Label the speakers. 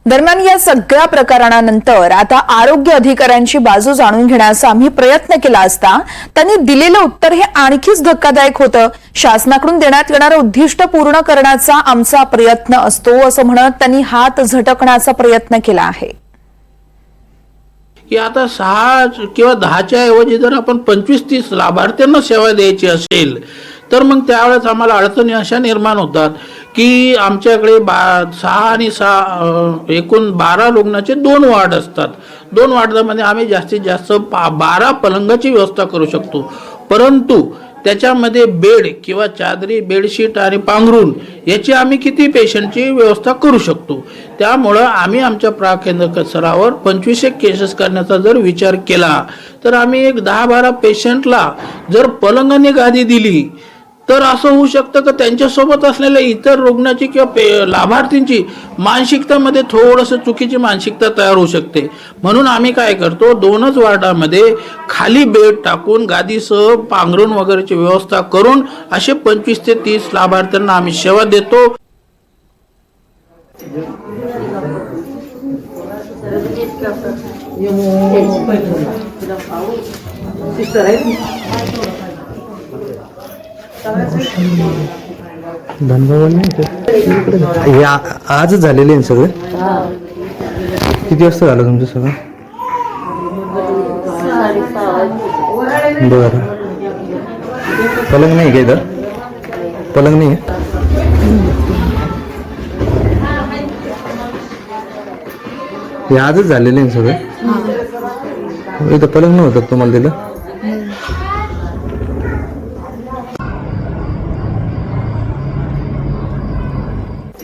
Speaker 1: दरम्यान या सगळ्या प्रकरणानंतर आता आरोग्य अधिकाऱ्यांची बाजू जाणून घेण्याचा आम्ही प्रयत्न केला असता त्यांनी दिलेलं उत्तर हे आणखीच धक्कादायक होतं। शासनाकडून देण्यात येणारं उद्दिष्ट पूर्ण करण्याचा आमचा प्रयत्न असतो असं म्हणत त्यांनी हात झटकण्याचा प्रयत्न केला आहे।
Speaker 2: की आता 6 किंवा 10च्या ऐवजी जर आपण 25-30 लाभार्थ्यांना सेवा द्यायची असेल तर मग त्यावेळेस आम्हाला अडचणी अशा निर्माण होतात की आमच्याकडे 6 आणि 6 एकूण 12 रुग्णाचे 2 वार्ड असतात। 2 वार्डामध्ये आम्ही जास्तीत जास्त 12 पलंगाची व्यवस्था करू शकतो, परंतु त्याच्यामध्ये बेड किंवा चादरी, बेडशीट आणि पांघरूण याची आम्ही किती पेशंटची व्यवस्था करू शकतो। त्यामुळं आम्ही आमच्या प्राकेंद्र स्तरावर 25 केसेस करण्याचा जर विचार केला तर आम्ही एक 10-12 पेशंटला जर पलंगाने गादी दिली तर असं होऊ शकतं की त्यांच्यासोबत असलेल्या इतर रुग्णाची किंवा लाभार्थींची मानसिकतामध्ये थोडंसं चुकीची मानसिकता तयार होऊ शकते। म्हणून आम्ही काय करतो, 2च वार्डामध्ये खाली बेड टाकून गादीसह पांघरूण वगैरेची व्यवस्था करून असे 25 ते 30 लाभार्थ्यांना आम्ही सेवा देतो।
Speaker 3: हे आजच झालेले आहे सगळे। किती वाजता झालं तुमचं सगळं? बरं, पलंग नाही का इथं? पलंग नाही आहे? हे आजच झालेले आहे सगळे। इथं पलंग नव्हतं तुम्हाला दिलं?